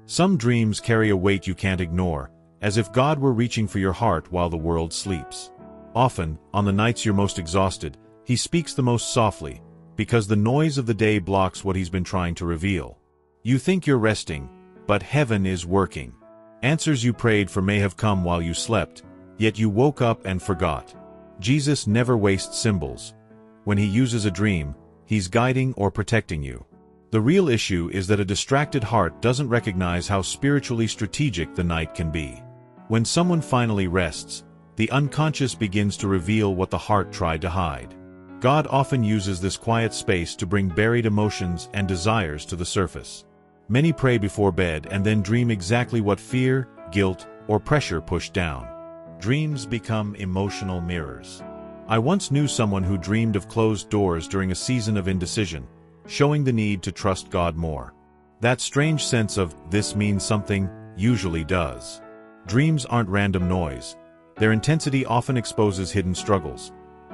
Some dreams carry a weight you can't ignore, as if God were reaching for your heart while the world sleeps. Often, on the nights you're most exhausted, He speaks the most softly, because the noise of the day blocks what He's been trying to reveal. You think you're resting, but heaven is working. Answers you prayed for may have come while you slept, yet you woke up and forgot. Jesus never wastes symbols. When He uses a dream, He's guiding or protecting you. The real issue is that a distracted heart doesn't recognize how spiritually strategic the night can be. When someone finally rests, the unconscious begins to reveal what the heart tried to hide. God often uses this quiet space to bring buried emotions and desires to the surface. Many pray before bed and then dream exactly what fear, guilt, or pressure pushed down. Dreams become emotional mirrors. I once knew someone who dreamed of closed doors during a season of indecision, showing the need to trust God more. That strange sense of, this means something, usually does. Dreams aren't random noise. Their intensity often exposes hidden struggles.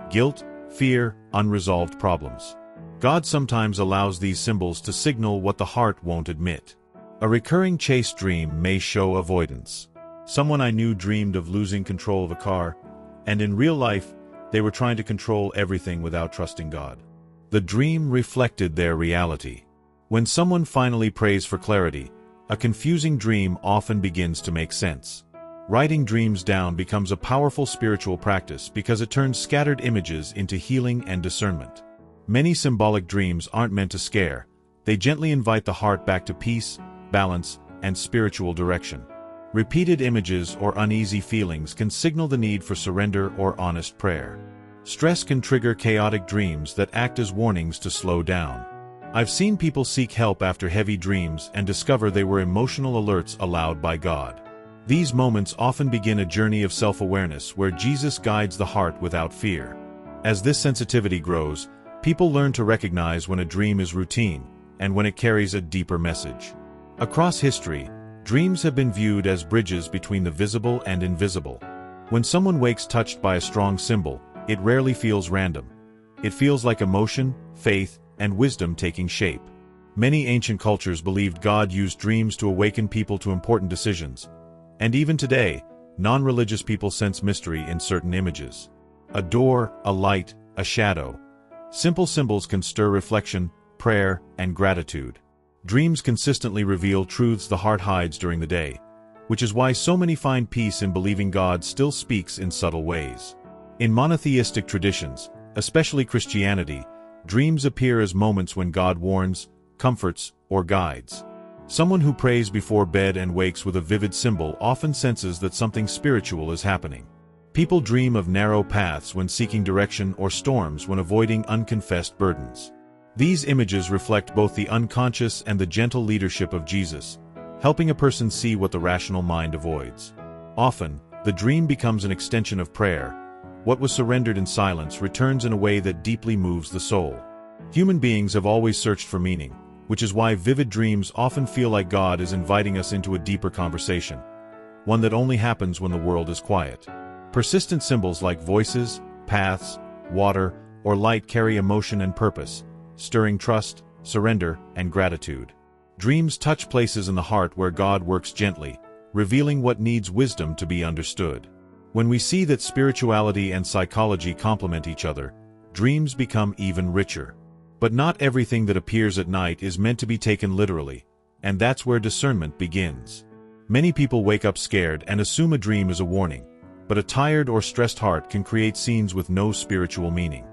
Guilt, fear, unresolved problems. God sometimes allows these symbols to signal what the heart won't admit. A recurring chase dream may show avoidance. Someone I knew dreamed of losing control of a car, and in real life, they were trying to control everything without trusting God. The dream reflected their reality. When someone finally prays for clarity, a confusing dream often begins to make sense. Writing dreams down becomes a powerful spiritual practice because it turns scattered images into healing and discernment. Many symbolic dreams aren't meant to scare. They gently invite the heart back to peace, balance, and spiritual direction. Repeated images or uneasy feelings can signal the need for surrender or honest prayer. Stress can trigger chaotic dreams that act as warnings to slow down. I've seen people seek help after heavy dreams and discover they were emotional alerts allowed by God. These moments often begin a journey of self-awareness where Jesus guides the heart without fear. As this sensitivity grows, people learn to recognize when a dream is routine and when it carries a deeper message. Across history, dreams have been viewed as bridges between the visible and invisible. When someone wakes touched by a strong symbol, it rarely feels random. It feels like emotion, faith, and wisdom taking shape. Many ancient cultures believed God used dreams to awaken people to important decisions. And even today, non-religious people sense mystery in certain images. A door, a light, a shadow. Simple symbols can stir reflection, prayer, and gratitude. Dreams consistently reveal truths the heart hides during the day, which is why so many find peace in believing God still speaks in subtle ways. In monotheistic traditions, especially Christianity, dreams appear as moments when God warns, comforts, or guides. Someone who prays before bed and wakes with a vivid symbol often senses that something spiritual is happening. People dream of narrow paths when seeking direction or storms when avoiding unconfessed burdens. These images reflect both the unconscious and the gentle leadership of Jesus, helping a person see what the rational mind avoids. Often, the dream becomes an extension of prayer. What was surrendered in silence returns in a way that deeply moves the soul. Human beings have always searched for meaning, which is why vivid dreams often feel like God is inviting us into a deeper conversation, one that only happens when the world is quiet. Persistent symbols like voices, paths, water, or light carry emotion and purpose, stirring trust, surrender, and gratitude. Dreams touch places in the heart where God works gently, revealing what needs wisdom to be understood. When we see that spirituality and psychology complement each other, dreams become even richer. But not everything that appears at night is meant to be taken literally, and that's where discernment begins. Many people wake up scared and assume a dream is a warning, but a tired or stressed heart can create scenes with no spiritual meaning.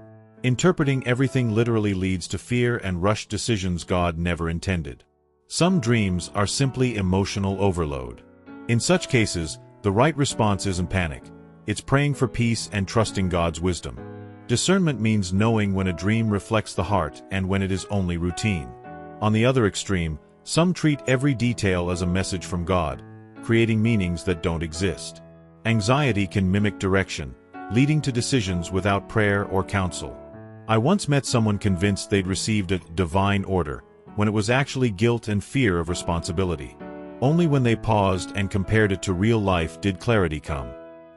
Interpreting everything literally leads to fear and rushed decisions God never intended. Some dreams are simply emotional overload. In such cases, the right response isn't panic. It's praying for peace and trusting God's wisdom. Discernment means knowing when a dream reflects the heart and when it is only routine. On the other extreme, some treat every detail as a message from God, creating meanings that don't exist. Anxiety can mimic direction, leading to decisions without prayer or counsel. I once met someone convinced they'd received a divine order, when it was actually guilt and fear of responsibility. Only when they paused and compared it to real life did clarity come.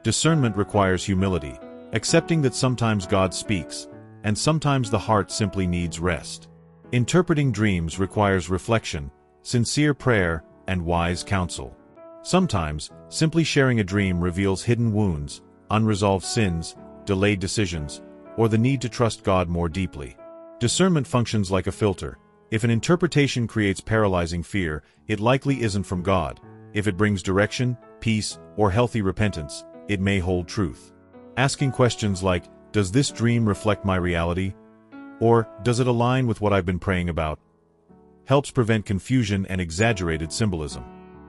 Discernment requires humility, accepting that sometimes God speaks, and sometimes the heart simply needs rest. Interpreting dreams requires reflection, sincere prayer, and wise counsel. Sometimes, simply sharing a dream reveals hidden wounds, unresolved sins, delayed decisions, or the need to trust God more deeply. Discernment functions like a filter. If an interpretation creates paralyzing fear, it likely isn't from God. If it brings direction, peace, or healthy repentance, it may hold truth. Asking questions like, does this dream reflect my reality? Or, does it align with what I've been praying about? Helps prevent confusion and exaggerated symbolism.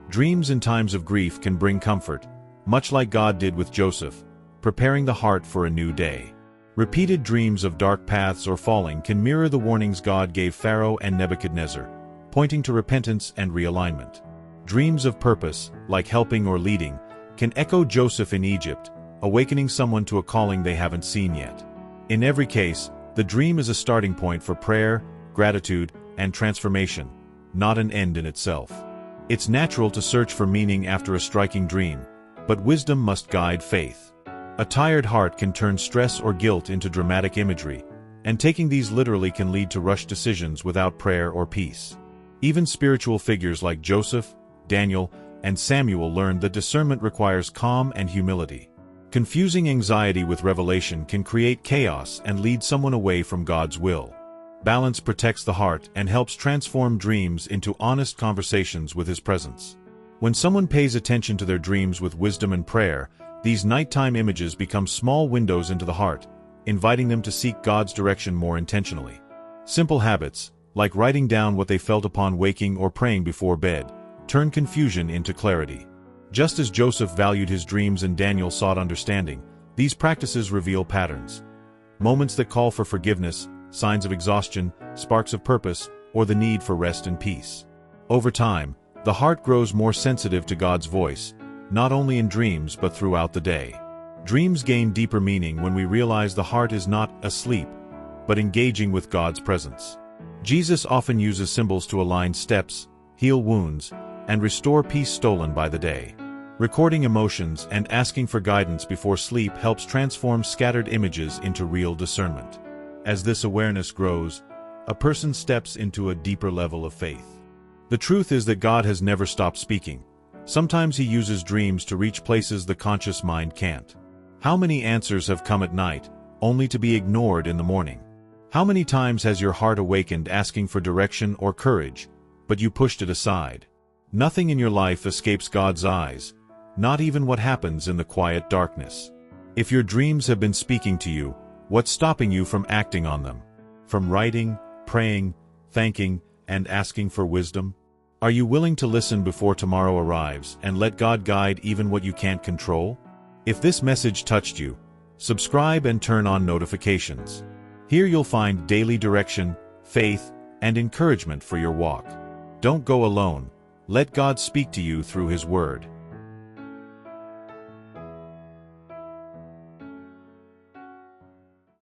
Dreams in times of grief can bring comfort, much like God did with Joseph, preparing the heart for a new day. Repeated dreams of dark paths or falling can mirror the warnings God gave Pharaoh and Nebuchadnezzar, pointing to repentance and realignment. Dreams of purpose, like helping or leading, can echo Joseph in Egypt, awakening someone to a calling they haven't seen yet. In every case, the dream is a starting point for prayer, gratitude, and transformation, not an end in itself. It's natural to search for meaning after a striking dream, but wisdom must guide faith. A tired heart can turn stress or guilt into dramatic imagery, and taking these literally can lead to rushed decisions without prayer or peace. Even spiritual figures like Joseph, Daniel, and Samuel learned that discernment requires calm and humility. Confusing anxiety with revelation can create chaos and lead someone away from God's will. Balance protects the heart and helps transform dreams into honest conversations with His presence. When someone pays attention to their dreams with wisdom and prayer, these nighttime images become small windows into the heart, inviting them to seek God's direction more intentionally. Simple habits, like writing down what they felt upon waking or praying before bed, turn confusion into clarity. Just as Joseph valued his dreams and Daniel sought understanding, these practices reveal patterns. Moments that call for forgiveness, signs of exhaustion, sparks of purpose, or the need for rest and peace. Over time, the heart grows more sensitive to God's voice, not only in dreams but throughout the day. Dreams gain deeper meaning when we realize the heart is not asleep, but engaging with God's presence. Jesus often uses symbols to align steps, heal wounds, and restore peace stolen by the day. Recording emotions and asking for guidance before sleep helps transform scattered images into real discernment. As this awareness grows, a person steps into a deeper level of faith. The truth is that God has never stopped speaking. Sometimes He uses dreams to reach places the conscious mind can't. How many answers have come at night, only to be ignored in the morning? How many times has your heart awakened asking for direction or courage, but you pushed it aside? Nothing in your life escapes God's eyes, not even what happens in the quiet darkness. If your dreams have been speaking to you, what's stopping you from acting on them? From writing, praying, thanking, and asking for wisdom? Are you willing to listen before tomorrow arrives and let God guide even what you can't control? If this message touched you, subscribe and turn on notifications. Here you'll find daily direction, faith, and encouragement for your walk. Don't go alone. Let God speak to you through His Word.